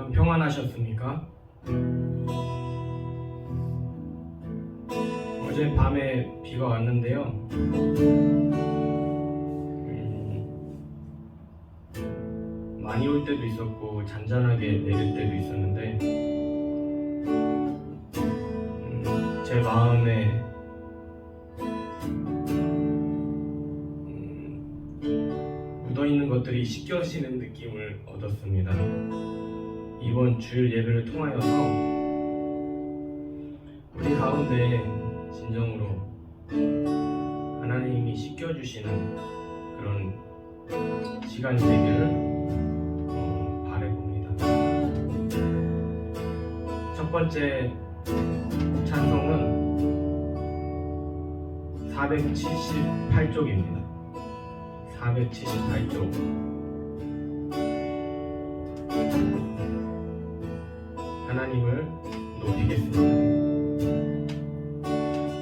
여러분 평안하셨습니까? 어제 밤에 비가 왔는데요. 많이 올 때도 있었고 잔잔하게 내릴 때도 있었는데 제 마음에 묻어있는 것들이 씻겨지는 느낌을 얻었습니다. 이번 주일 예배를 통하여서 우리 가운데 진정으로 하나님이 씻겨주시는 그런 시간이 되기를 바라봅니다. 첫 번째 찬송은 478쪽입니다. 478쪽. 하나님을 높이겠습니다.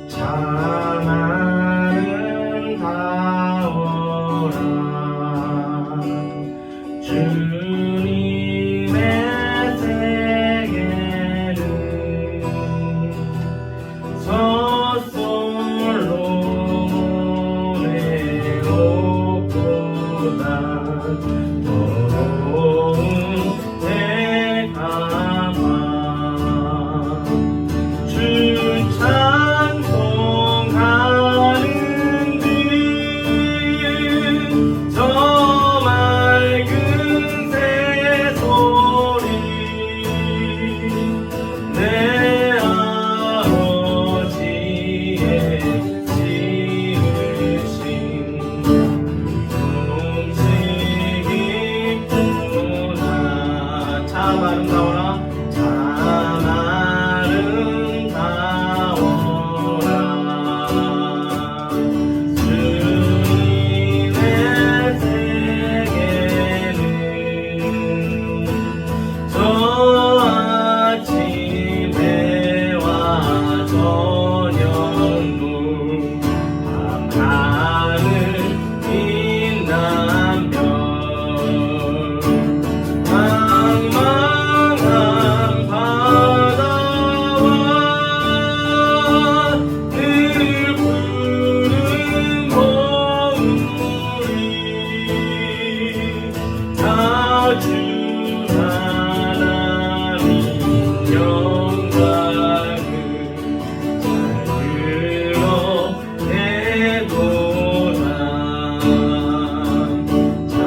참 아름다워라 주님의 세계는 서솔로몬의 옷보다 더러운 대가마 주 찬송하는 듯 저 맑은 새소리 내 아버지의 지으신 음식이구나. 참 아름다워라 참 아름다워라 주님의 세계는 저 아침 해와 저녁물 밤하늘 빛난 별 망망한 바다와 늘 푸른 봄물이 다 주 하나님 영광을 잘 드러내도다. 참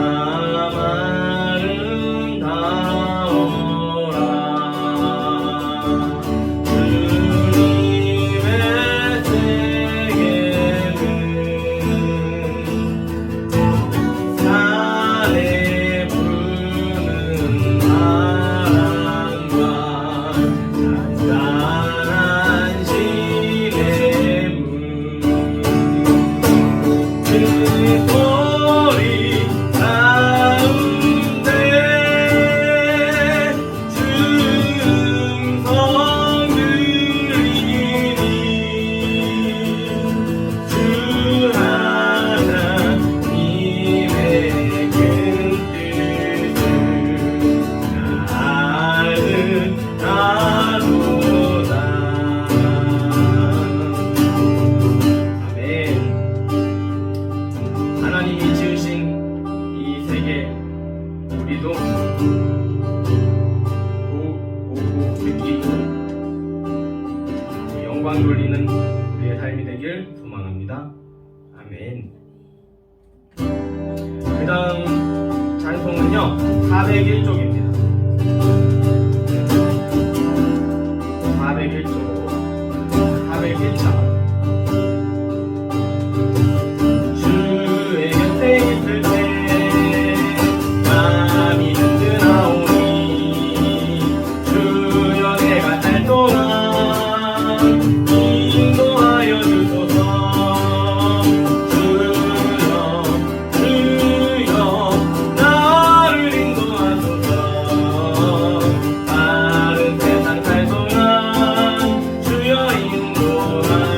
아름다워라 주님의 세계는 산에 부는 바람과 잔잔한 시냇물 그 소리 가운데 주 음성 들리니 주 하나님의 큰 뜻을 나는 알도다. 아멘. 하나님이 지으신 이 세계 우리도 보고 느끼고 영광 돌리는 우리의 삶이 되길 소망합니다. 아멘. 그 다음 찬송은요 401쪽입니다. 401쪽 401장 주의 곁에 있을 때 마음이 든든하오니 주여 내가 살 동안 인도하여 주소서. 주여 주여 나를 인도하소서. 바른 세상 살 동안 주여 인도하소서.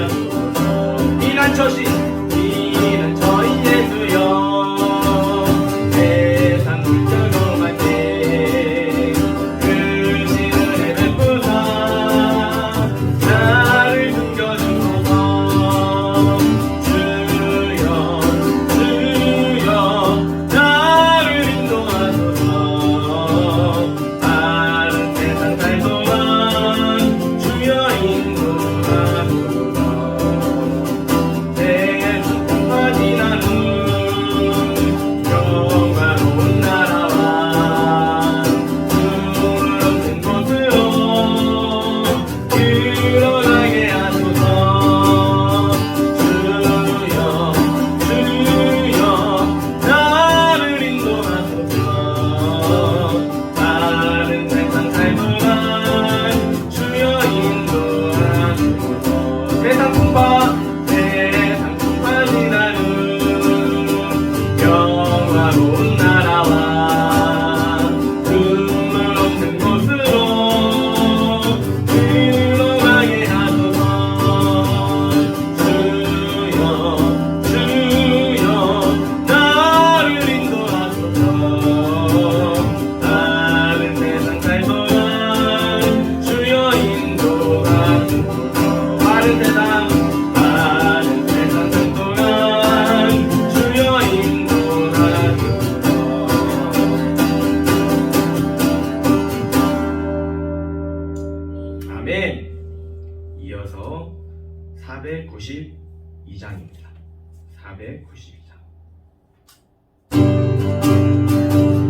492장.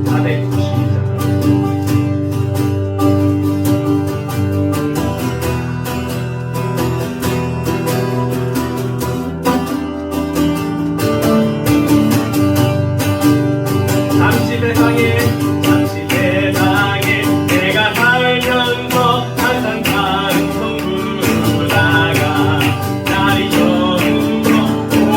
492장. 잠시 세상에 내가 살면서 항상 다른 성부를 나가 날이 저물어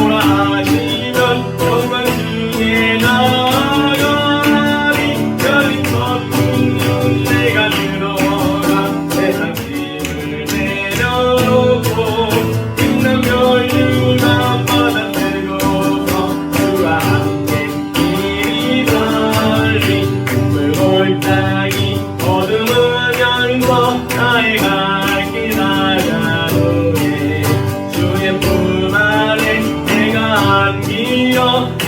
오라 하시면 영광 중에 나가리 열린 천문 내가 들어가 세상 짐을 내려놓고 빛난 별유가 바다 뜨고서 주와 함께 길이 달리 골짜기 어둠은 열고 나의 갈 길 나가노니 주의 품 아래 내가 안기어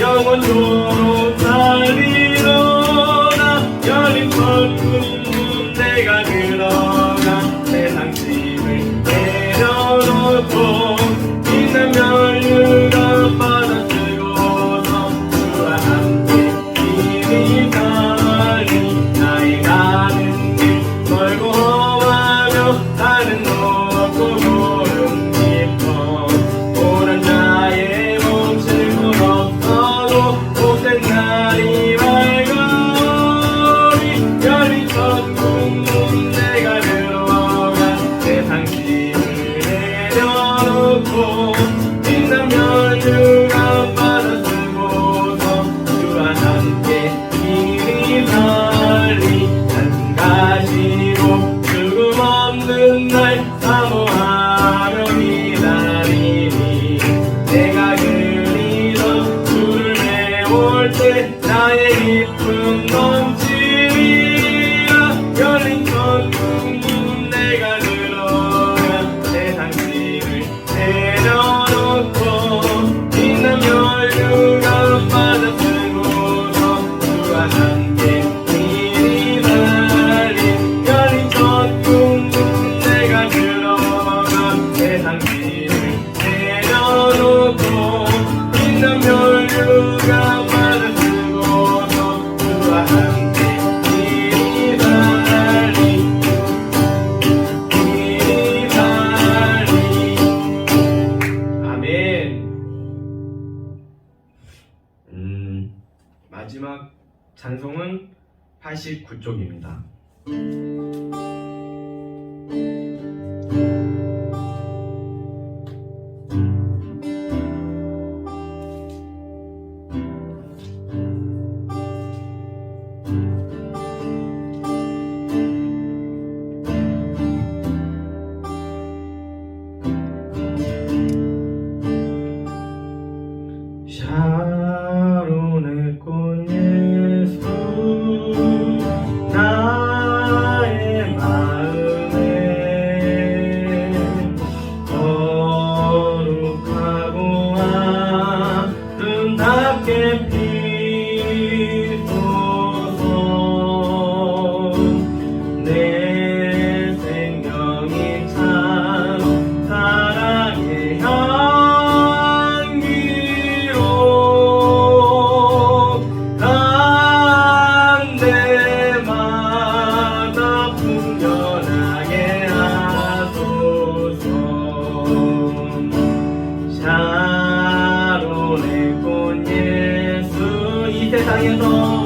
영원토록 살리로다 열린 천문 내가 들어가 세상 짐을 내려놓고 빛난 면류가 바다 뜨고서 주와 함께 길이 달리 나의 가는 길 멀고 험하며 나는 높고 구름 깊어 오란 자의 몫을 곧 없어도 복된 날이 밝으리 열린 천국문 내가 들어가 세상 짐을 내려놓고 빛난 면류가 바다 뜨고서 주와 함께 길이 달리 난 가지고 죽음 없는 날 사모하며 기다리니 내가 그리던 주를 내올 때 나의 기쁨 넘치리라 열린 천국문 내가 들어가 세상 짐을 내려놓고 빛난 면류가 바다 뜨고서 주와 함께 길이 달리 열린 천국문 내가 들어가 세상 짐을 내려놓고 빛난 면류가 바다 뜨고서 주와 함께 길이 달리 아멘. 마지막 찬송은 89쪽입니다. 샤론의 꽃 예수 나의 마음에 거룩하고 아름답게 피소서 내 생명이 참 사랑의 향기로 간 데마다 풍년하게 하소서 샤론의 꽃 예수 이 세상에서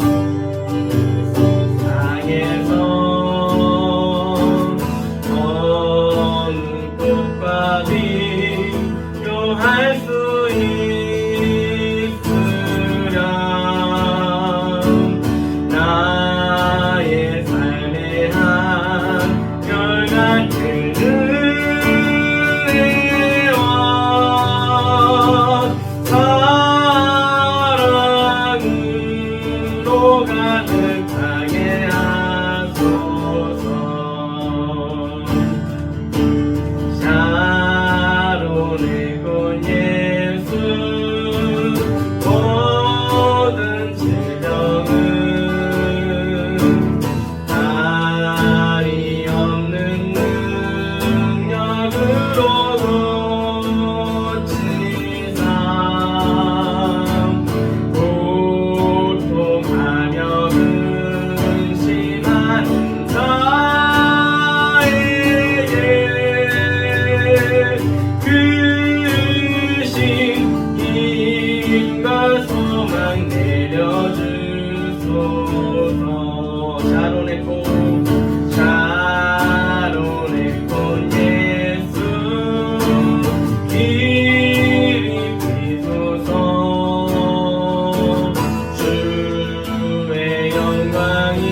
어느 꽃과 비교할 수 있으랴 나의 삶의 한결같은 은혜와 사랑으로 가득하게 하소서 샤론의 꽃 예수 모든 질병은 다리 없는 능력으로 고치사 주소서. 샤론의 꽃, 샤론의 꽃 예수 이리 비소서. 주의 영광이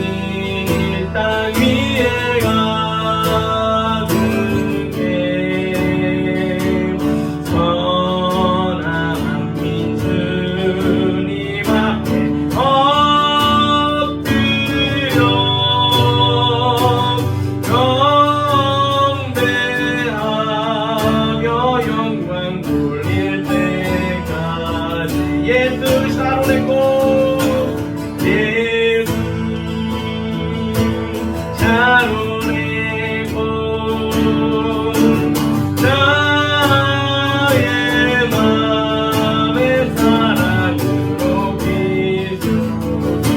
땅 위에 가득해. 선한 민주님 앞에 엎드려 경배하며 영광 돌릴 때까지. 예수 샤론의 꽃 예수 샤론의 꽃 나의 맘의 사랑으로 비추소서.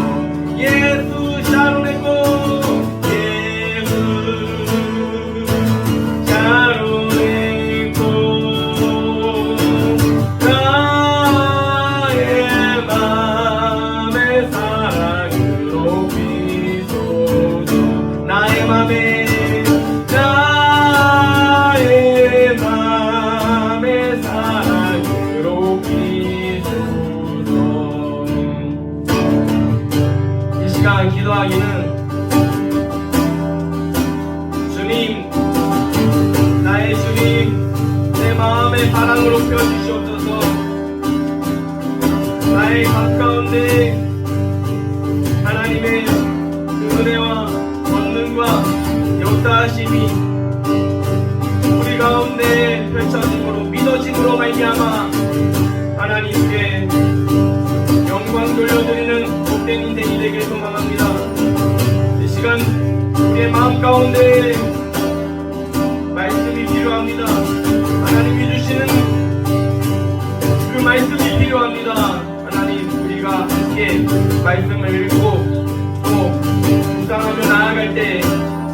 예수 샤론의 꽃 예수 샤론의 꽃 나의 맘의 사랑으로 비추소서. 나의 맘의 사랑으로 비추소서. 이 시간 기도하기는 주님, 나의 주님, 내 마음의 사랑으로 펴주시옵소서. 나의 가까운데 하나님의 그 은혜와 권능과 역사하심이 우리 가운데 펼쳐짐으로 믿어짐으로 말미암아 하나님께 영광 돌려드리는 복된 인생이 되길 소망합니다. 이 시간 우리의 마음 가운데 말씀이 필요합니다. 하나님이 주시는 그 말씀이 필요합니다. 하나님, 우리가 함께 말씀을 읽고 또 묵상하며 나아갈 때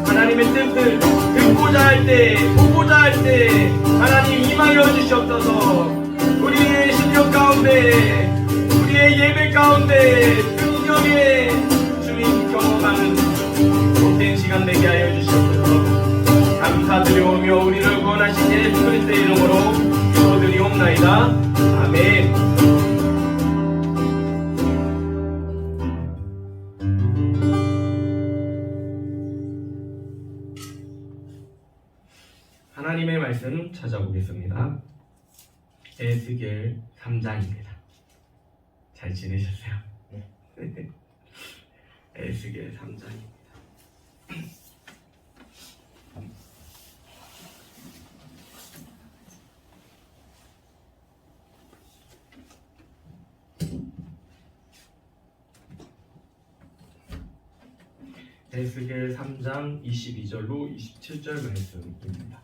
하나님의 뜻을 듣고자 할 때, 보고자 할 때 하나님 임하여 주시옵소서. 우리의 심령 가운데, 우리의 예배 가운데 능력에 주님 경험하는 복된 시간 되게 하여 주시옵소서. 감사드리오며 우리를 구원하신 예수 그리스도의 이름으로 기도드리옵나이다. 아멘. 하나님의 말씀 찾아보겠습니다. 에스겔 3장입니다. 잘 지내셨어요? 네. 에스겔 3장입니다. 에스겔 3장 22절로 27절 말씀입니다.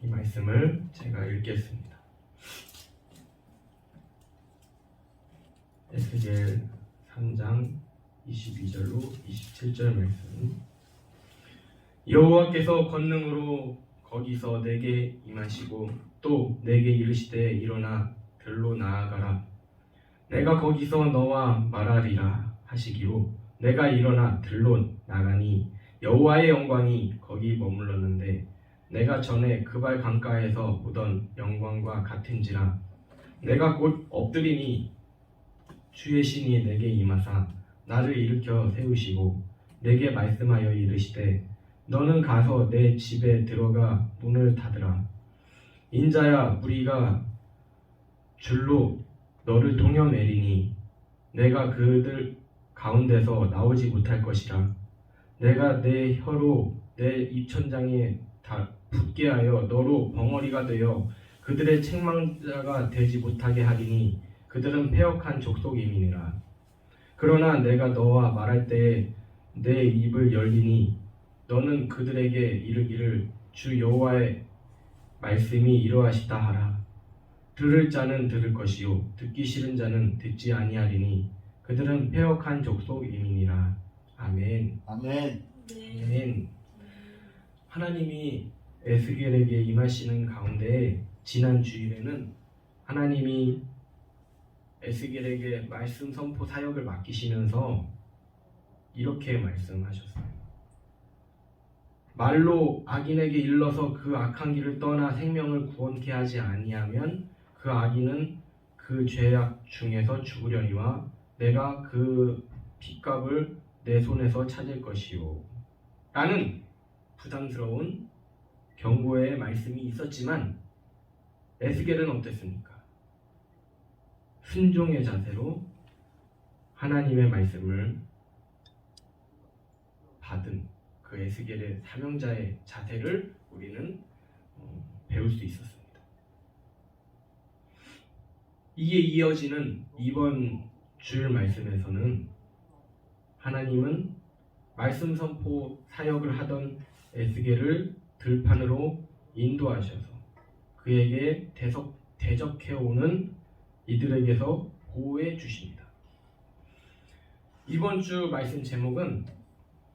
이 말씀을 제가 읽겠습니다. 에스겔 3장 22절로 27절 말씀. 여호와께서 권능으로 거기서 내게 임하시고 또 내게 이르시되 일어나 들로 나아가라. 내가 거기서 너와 말하리라 하시기로 내가 일어나 들로 나가니 여호와의 영광이 거기 머물렀는데 내가 전에 그발 강가에서 보던 영광과 같은지라. 내가 곧 엎드리니 주의 신이 내게 임하사 나를 일으켜 세우시고 내게 말씀하여 이르시되 너는 가서 내 집에 들어가 문을 닫으라. 인자야, 우리가 줄로 너를 동여매리니 내가 그들 가운데서 나오지 못할 것이라. 내가 내 혀로 내 입천장에 다 붙게 하여 너로 벙어리가 되어 그들의 책망자가 되지 못하게 하리니 그들은 패역한 족속임이니라. 그러나 내가 너와 말할 때에 내 입을 열리니 너는 그들에게 이르기를 주 여호와의 말씀이 이러하시다 하라. 들을 자는 들을 것이요 듣기 싫은 자는 듣지 아니하리니 그들은 패역한 족속임이니라. 아멘. 아멘. 아멘. 하나님이 에스겔에게 임하시는 가운데 지난 주일에는 하나님이 에스겔에게 말씀 선포 사역을 맡기시면서 이렇게 말씀하셨어요. 말로 악인에게 일러서 그 악한 길을 떠나 생명을 구원케 하지 아니하면 그 악인은 그 죄악 중에서 죽으려니와 내가 그 핏값을 내 손에서 찾을 것이요 라는 부담스러운 경고의 말씀이 있었지만 에스겔은 어땠습니까? 순종의 자세로 하나님의 말씀을 받은 그 에스겔의 사명자의 자세를 우리는 배울 수 있었습니다. 이에 이어지는 이번 줄 말씀에서는 하나님은 말씀 선포 사역을 하던 에스겔을 들판으로 인도하셔서 그에게 대적해오는 이들에게서 보호해 주십니다. 이번 주 말씀 제목은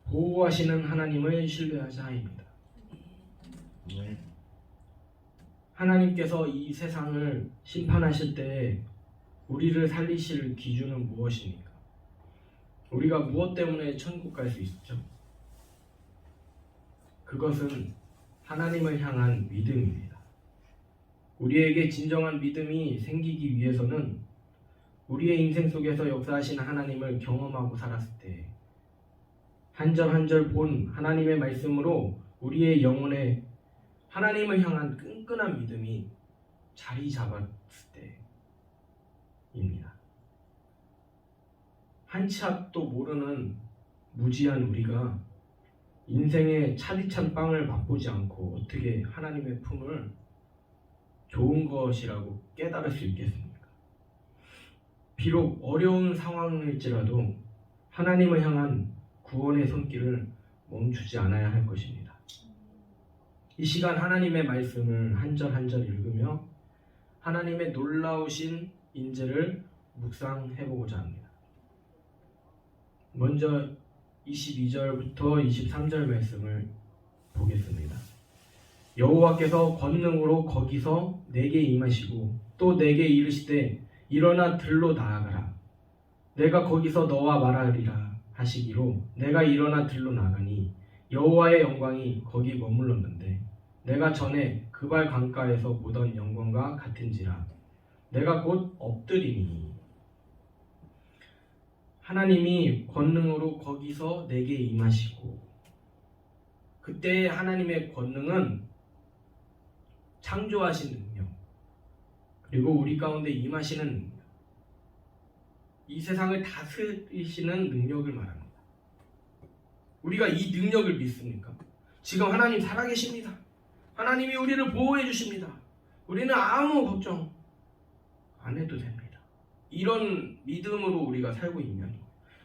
보호하시는 하나님을 신뢰하자입니다. 하나님께서 이 세상을 심판하실 때 우리를 살리실 기준은 무엇입니까? 우리가 무엇 때문에 천국 갈 수 있죠? 그것은 하나님을 향한 믿음입니다. 우리에게 진정한 믿음이 생기기 위해서는 우리의 인생 속에서 역사하신 하나님을 경험하고 살았을 때 한 절 한 절 본 하나님의 말씀으로 우리의 영혼에 하나님을 향한 끈끈한 믿음이 자리 잡았을 때입니다. 한 치 앞도 모르는 무지한 우리가 인생의 차디찬 빵을 맛보지 않고 어떻게 하나님의 품을 좋은 것이라고 깨달을 수 있겠습니까? 비록 어려운 상황일지라도 하나님을 향한 구원의 손길을 멈추지 않아야 할 것입니다. 이 시간 하나님의 말씀을 한 절 한 절 읽으며 하나님의 놀라우신 인재를 묵상해보고자 합니다. 먼저 22절부터 23절 말씀을 보겠습니다. 여호와께서 권능으로 거기서 내게 임하시고 또 내게 이르시되 일어나 들로 나아가라. 내가 거기서 너와 말하리라 하시기로 내가 일어나 들로 나가니 여호와의 영광이 거기 머물렀는데 내가 전에 그발 강가에서 보던 영광과 같은지라. 내가 곧 엎드리니 하나님이 권능으로 거기서 내게 임하시고 그때 하나님의 권능은 창조하신 능력 그리고 우리 가운데 임하시는 능력 이 세상을 다스리시는 능력을 말합니다. 우리가 이 능력을 믿습니까? 지금 하나님 살아계십니다. 하나님이 우리를 보호해 주십니다. 우리는 아무 걱정 안 해도 됩니다. 이런 믿음으로 우리가 살고 있냐니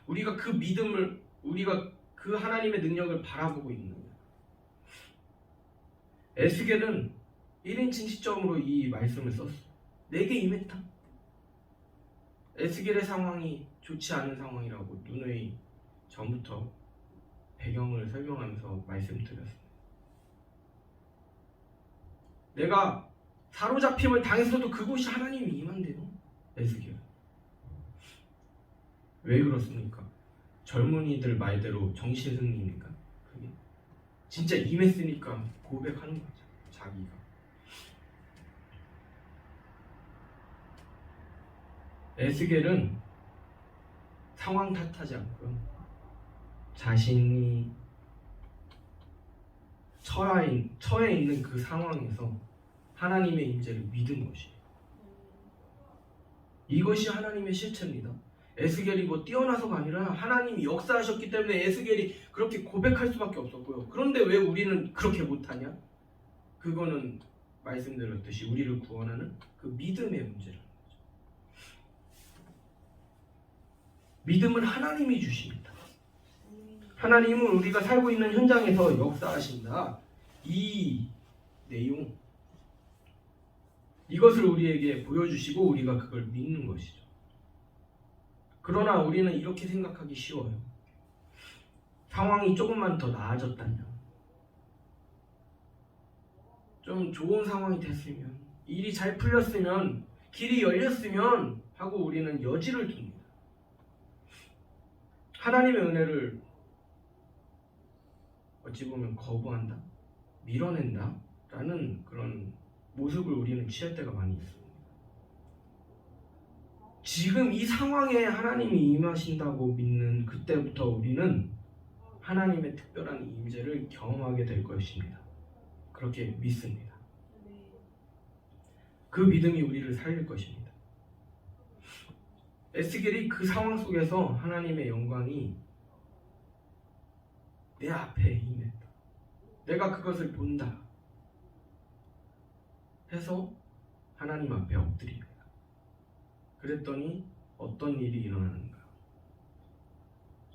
우리가 그 믿음을 우리가 그 하나님의 능력을 바라보고 있느냐. 에스겔은 1인칭 시점으로 이 말씀을 썼어. 내게 임했다. 에스겔의 상황이 좋지 않은 상황이라고 누누이 전부터 배경을 설명하면서 말씀드렸습니다. 내가 사로잡힘을 당했어도 그곳이 하나님이 임한대요. 에스겔. 왜 그렇습니까? 젊은이들 말대로 정신승리니까. 그게 진짜 임했으니까 고백하는 거죠. 자기가. 에스겔은 상황 탓하지 않고요. 자신이 처해 있는 그 상황에서 하나님의 임재를 믿은 것이에요. 이것이 하나님의 실체입니다. 에스겔이 뭐 뛰어나서가 아니라 하나님이 역사하셨기 때문에 에스겔이 그렇게 고백할 수밖에 없었고요. 그런데 왜 우리는 그렇게 못하냐? 그거는 말씀드렸듯이 우리를 구원하는 그 믿음의 문제라는 거죠. 믿음은 하나님이 주십니다. 하나님은 우리가 살고 있는 현장에서 역사하신다. 이 내용 이것을 우리에게 보여주시고 우리가 그걸 믿는 것이죠. 그러나 우리는 이렇게 생각하기 쉬워요. 상황이 조금만 더 나아졌다면, 좀 좋은 상황이 됐으면, 일이 잘 풀렸으면, 길이 열렸으면 하고 우리는 여지를 둡니다. 하나님의 은혜를 어찌 보면 거부한다, 밀어낸다 라는 그런 모습을 우리는 취할 때가 많이 있습니다. 지금 이 상황에 하나님이 임하신다고 믿는 그때부터 우리는 하나님의 특별한 임재를 경험하게 될 것입니다. 그렇게 믿습니다. 그 믿음이 우리를 살릴 것입니다. 에스겔이 그 상황 속에서 하나님의 영광이 내 앞에 임했다, 내가 그것을 본다 해서 하나님 앞에 엎드립니다. 그랬더니 어떤 일이 일어나는가?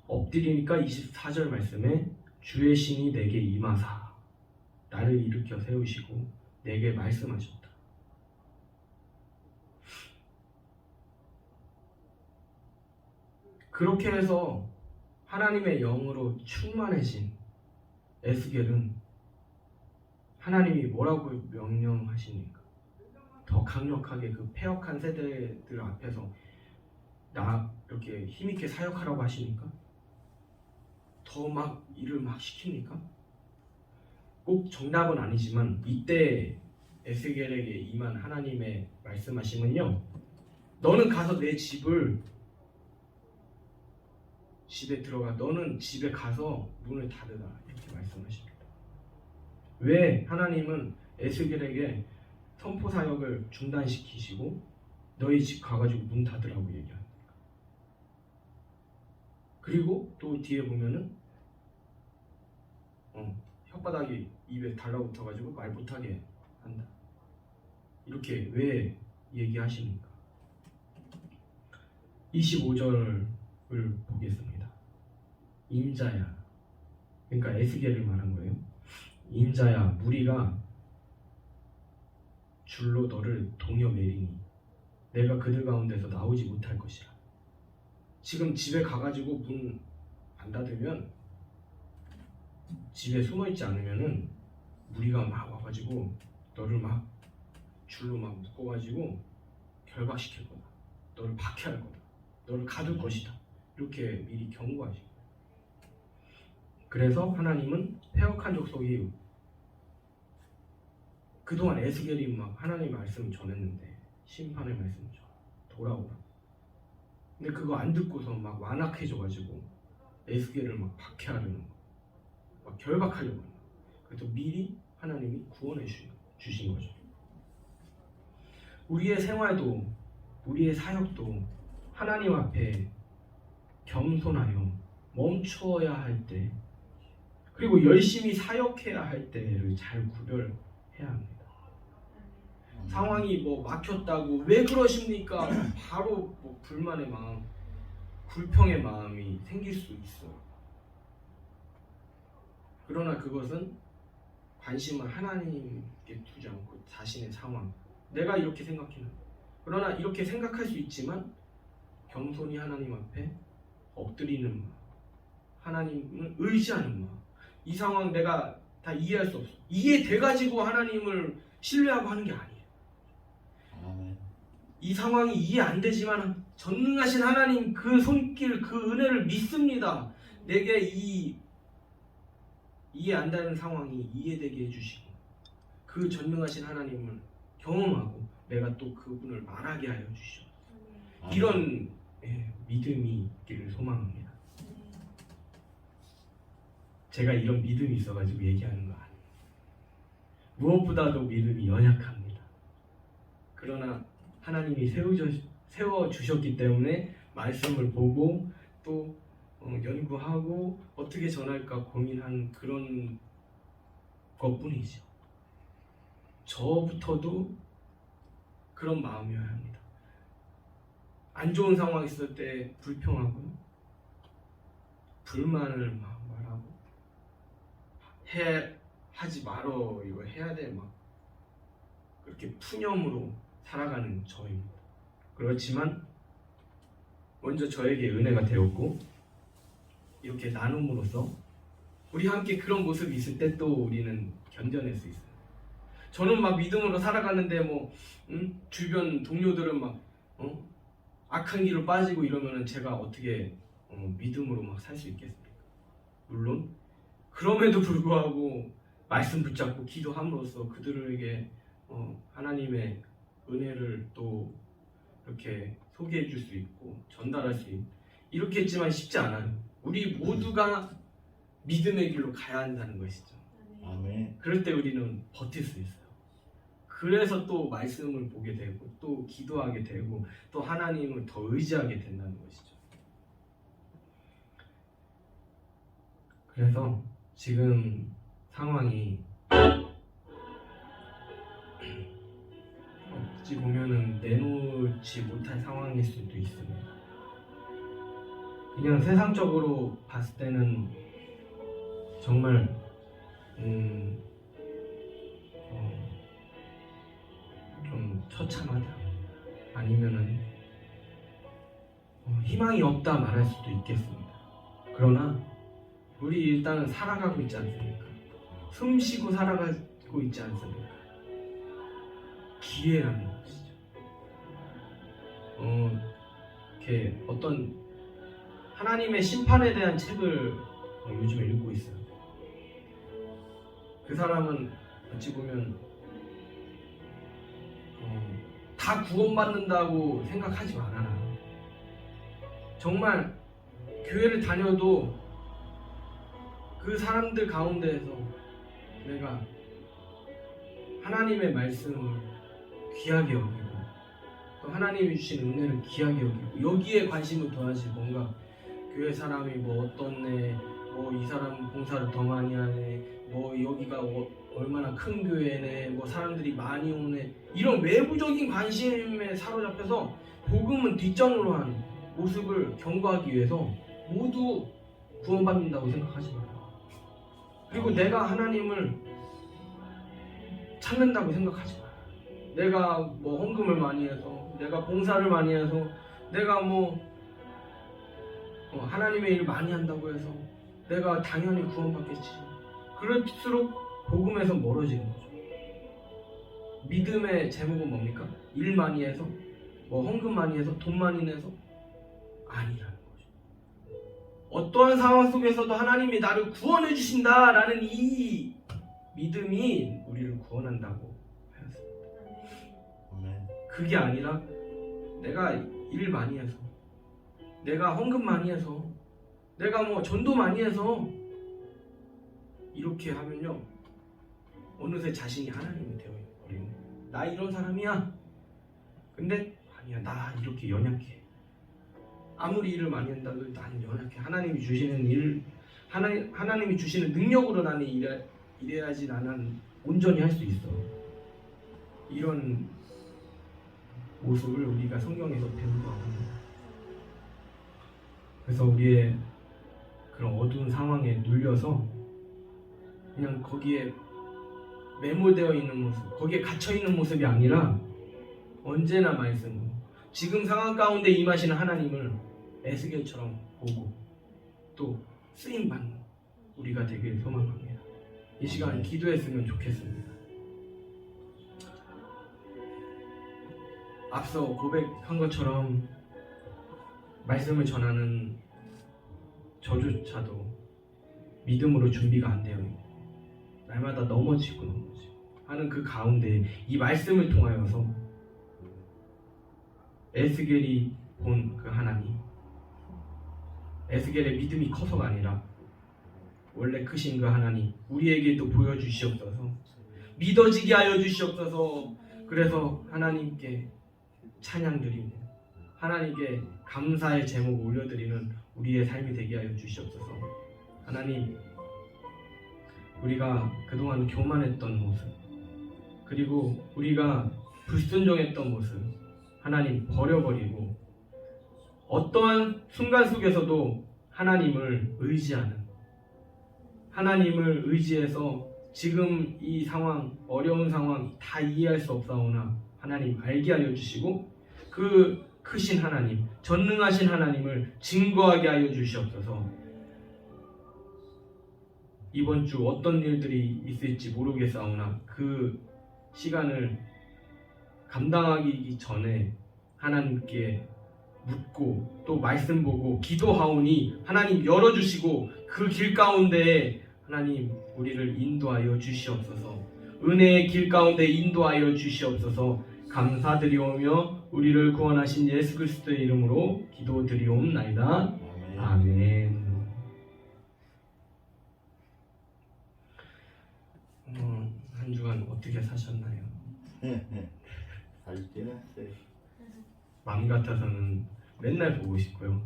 엎드리니까 24절 말씀에 주의 신이 내게 임하사 나를 일으켜 세우시고 내게 말씀하셨다. 그렇게 해서 하나님의 영으로 충만해진 에스겔은 하나님이 뭐라고 명령하십니까? 더 강력하게 그 패역한 세대들 앞에서 나 이렇게 힘있게 사역하라고 하십니까? 더 막 일을 막 시킵니까? 꼭 정답은 아니지만 이때 에스겔에게 임한 하나님의 말씀하심은요, 너는 가서 내 집에 들어가, 너는 집에 가서 문을 닫으라, 이렇게 말씀하십니다. 왜 하나님은 에스겔에게 선포 사역을 중단시키시고 너희 집 가가지고 문 닫으라고 얘기합니다. 그리고 또 뒤에 보면은 혓바닥이 입에 달라붙어가지고 말 못하게 한다, 이렇게 왜 얘기하십니까? 25절을 보겠습니다. 임자야, 그러니까 에스겔을 말한 거예요. 임자야, 무리가 줄로 너를 동여 매리니 내가 그들 가운데서 나오지 못할 것이라. 지금 집에 가가지고 문 안 닫으면, 집에 숨어있지 않으면은 무리가 막 와가지고 너를 막 줄로 막 묶어가지고 결박시킬 거다, 너를 박해할 거다, 너를 가둘 것이다, 이렇게 미리 경고하시고. 그래서 하나님은 패역한 족속이 그동안 에스겔이 막 하나님의 말씀을 전했는데, 심판의 말씀을 돌아오라. 근데 그거 안 듣고서 막 완악해져가지고 에스겔을 막 박해하려는 거, 막 결박하려고 하는 거. 그래서 미리 하나님이 구원해 주신 거죠. 우리의 생활도, 우리의 사역도 하나님 앞에 겸손하여 멈추어야 할 때, 그리고 열심히 사역해야 할 때를 잘 구별해야 합니다. 상황이 뭐 막혔다고 왜 그러십니까? 바로 뭐 불만의 마음, 불평의 마음이 생길 수 있어요. 그러나 그것은 관심을 하나님께 두지 않고 자신의 상황, 내가 이렇게 생각해요. 그러나 이렇게 생각할 수 있지만 겸손히 하나님 앞에 엎드리는 마음, 하나님을 의지하는 마음. 이 상황 내가 다 이해할 수 없어, 이해돼가지고 하나님을 신뢰하고 하는 게 아니에요. 이 상황이 이해 안 되지만 전능하신 하나님 그 손길, 그 은혜를 믿습니다. 내게 이해 안 되는 상황이 이해되게 해주시고 그 전능하신 하나님을 경험하고 내가 또 그분을 말하게 하여 주시오. 이런 믿음이 있기를 소망합니다. 제가 이런 믿음이 있어가지고 얘기하는 거 아니에요. 무엇보다도 믿음이 연약합니다. 그러나 하나님이 세워주셨기 때문에 말씀을 보고 또 연구하고 어떻게 전할까 고민한 그런 것뿐이죠. 저부터도 그런 마음이어야 합니다. 안 좋은 상황이 있을 때 불평하고요, 불만을 막 말하고, 하지 말어, 이거 해야 돼, 막 그렇게 푸념으로 살아가는 저입니다. 그렇지만 먼저 저에게 은혜가 되었고, 이렇게 나눔으로써 우리 함께 그런 모습이 있을 때 또 우리는 견뎌낼 수 있어요. 저는 막 믿음으로 살아가는데 주변 동료들은 막 악한 길로 빠지고 이러면은 제가 어떻게 믿음으로 막 살 수 있겠습니까? 물론 그럼에도 불구하고 말씀 붙잡고 기도함으로써 그들에게 하나님의 은혜를 또 이렇게 소개해 줄 수 있고 전달할 수 있고 이렇게 했지만 쉽지 않아요. 우리 모두가 믿음의 길로 가야 한다는 것이죠. 아멘. 그럴 때 우리는 버틸 수 있어요. 그래서 또 말씀을 보게 되고 또 기도하게 되고 또 하나님을 더 의지하게 된다는 것이죠. 그래서 지금 상황이 어찌 보면은 내놓지 못할 상황일 수도 있습니다. 그냥 세상적으로 봤을 때는 정말 좀 처참하다 아니면은 희망이 없다 말할 수도 있겠습니다. 그러나 우리 일단은 살아가고 있지 않습니까? 숨 쉬고 살아가고 있지 않습니까? 기회라는 것이죠. 이렇게 어떤 하나님의 심판에 대한 책을 요즘에 읽고 있어요. 그 사람은 어찌 보면 다 구원받는다고 생각하지 말아라. 정말 교회를 다녀도 그 사람들 가운데에서 내가 하나님의 말씀을 귀하게 여기고 또 하나님이 주신 은혜를 귀하게 여기고 여기에 관심을 둬야지. 뭔가 교회 사람이 뭐 어떻네, 뭐 이 사람 봉사를 더 많이 하네, 뭐 여기가 얼마나 큰 교회네, 뭐 사람들이 많이 오네, 이런 외부적인 관심에 사로잡혀서 복음은 뒷전으로 하는 모습을 경고하기 위해서 모두 구원받는다고 생각하지 마라. 그리고 내가 하나님을 찾는다고 생각하지 마라. 내가 뭐 헌금을 많이 해서, 내가 봉사를 많이 해서, 내가 뭐 하나님의 일을 많이 한다고 해서 내가 당연히 구원받겠지. 그럴수록 복음에서 멀어지는 거죠. 믿음의 제목은 뭡니까? 일 많이 해서, 뭐 헌금 많이 해서, 돈 많이 내서 아니라는 거죠. 어떠한 상황 속에서도 하나님이 나를 구원해 주신다라는 이 믿음이 우리를 구원한다고 하였습니다. 그게 아니라 내가 일 많이 해서, 내가 헌금 많이 해서, 내가 뭐 전도 많이 해서 이렇게 하면요, 어느새 자신이 하나님이 되어버리는 거예요. 나 이런 사람이야. 근데 아니야, 나 이렇게 연약해. 아무리 일을 많이 한다고 나는 연약해. 하나님이 주시는 일, 하나님이 주시는 능력으로 나는 일해야지 나는 온전히 할 수 있어. 이런 모습을 우리가 성경에서 배우고 합니다. 그래서 우리의 그런 어두운 상황에 눌려서 그냥 거기에 매몰되어 있는 모습, 거기에 갇혀 있는 모습이 아니라 언제나 말씀으로 지금 상황 가운데 임하시는 하나님을 에스겔처럼 보고 또 쓰임 받는 우리가 되길 소망합니다. 이 시간 기도했으면 좋겠습니다. 앞서 고백한 것처럼 말씀을 전하는 저조차도 믿음으로 준비가 안 되어 있고 날마다 넘어지고 하는 그 가운데 이 말씀을 통하여서 에스겔이 본 그 하나님, 에스겔의 믿음이 커서가 아니라 원래 크신 그 하나님 우리에게도 보여주시옵소서, 믿어지게 하여 주시옵소서. 그래서 하나님께 찬양드리고 하나님께 감사의 제목을 올려드리는 우리의 삶이 되게 하여 주시옵소서. 하나님, 우리가 그동안 교만했던 모습, 그리고 우리가 불순종했던 모습 하나님 버려버리고 어떠한 순간 속에서도 하나님을 의지하는, 하나님을 의지해서 지금 이 상황, 어려운 상황 다 이해할 수 없사오나 하나님 알게 하여 주시고 그 크신 하나님, 전능하신 하나님을 증거하게 하여 주시옵소서. 이번 주 어떤 일들이 있을지 모르겠사오나 그 시간을 감당하기 전에 하나님께 묻고 또 말씀 보고 기도하오니 하나님 열어주시고 그 길 가운데 하나님 우리를 인도하여 주시옵소서. 은혜의 길 가운데 인도하여 주시옵소서. 감사드리오며 우리를 구원하신 예수 그리스도의 이름으로 기도드리옵나이다. 아멘. 한 주간 어떻게 사셨나요? 잘 지냈어요. 마음 같아서는 맨날 보고 싶고요.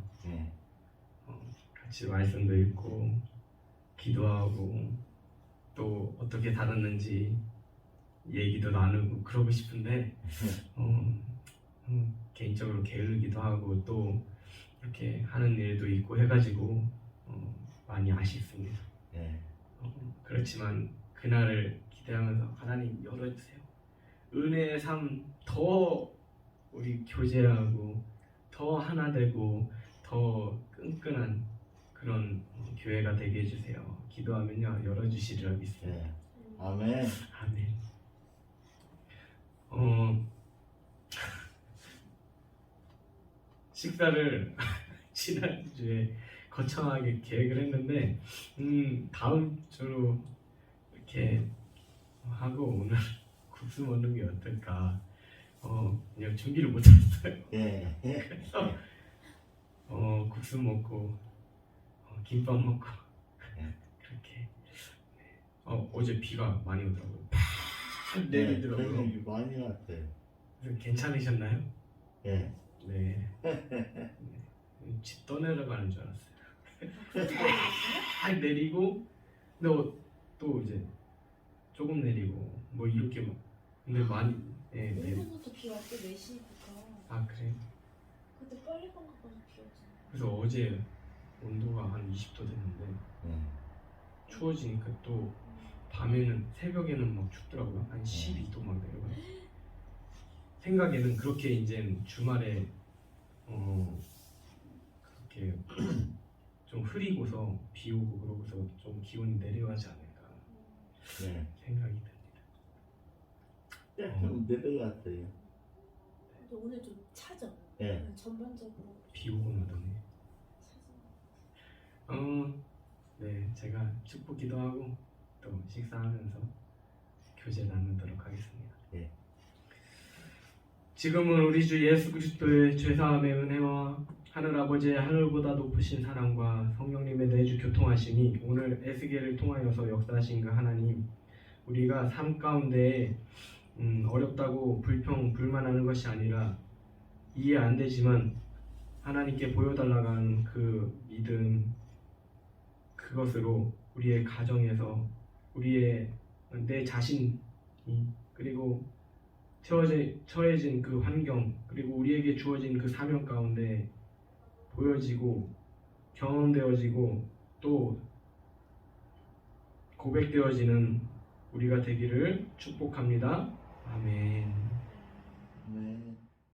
같이 말씀도 읽고 기도하고 또 어떻게 살았는지 얘기도 나누고 그러고 싶은데 개인적으로 게으르기도 하고 또 이렇게 하는 일도 있고 해가지고 많이 아쉽습니다. 그렇지만 그날을 기대하면서 하나님 열어주세요. 은혜의 삶 더 우리 교제하고 더 하나 되고 더 끈끈한 그런 교회가 되게 해주세요. 기도하면요 열어주시리라 믿습니다. 아멘. 아멘. 식사를 지난주에 거창하게 계획을 했는데 다음 주로 이렇게 하고 오늘 국수 먹는 게 어떨까 그냥 준비를 못했어요. 그래서 국수 먹고 김밥 먹고 그렇게 어제 비가 많이 오더라고요. 팍 내리더라고요. 많이 왔어요. 그래서 괜찮으셨나요? 네. 네. 집 떠내려가는 줄 알았어요. 딱 내리고 또 이제 조금 내리고 뭐 이렇게 막 근데 많이 오늘부터 비 왔대 4시부터. 아 그래? 그때 빨리 가니까 비 왔잖아. 그래서 어제 온도가 한 20도 됐는데 추워지니까 또 밤에는 새벽에는 막 춥더라고요. 한 12도 막 내려가요. 생각에는 그렇게 이제 주말에 그렇게 좀 흐리고서 비 오고 그러고서 좀 기온이 내려가지 않을까 생각이 듭니다. 좀 내려갔어요. 근데 오늘 좀 차죠? 네. 전반적으로 비 오고 나더니 차죠. 네 제가 축복 기도하고 또 식사하면서 교제 나누도록 하겠습니다. 네. 지금은 우리 주 예수 그리스도의 죄사함의 은혜와 하늘 아버지의 하늘보다 높으신 사랑과 성령님의 내주 교통하심이 오늘 에스겔을 통하여서 역사하신 그 하나님 우리가 삶 가운데 어렵다고 불만하는 것이 아니라 이해 안 되지만 하나님께 보여달라고 하는 그 믿음 그것으로 우리의 가정에서 우리의 내 자신이 그리고 처해진 그 환경 그리고 우리에게 주어진 그 사명 가운데 보여지고 경험되어지고 또 고백되어지는 우리가 되기를 축복합니다. 아멘. 네.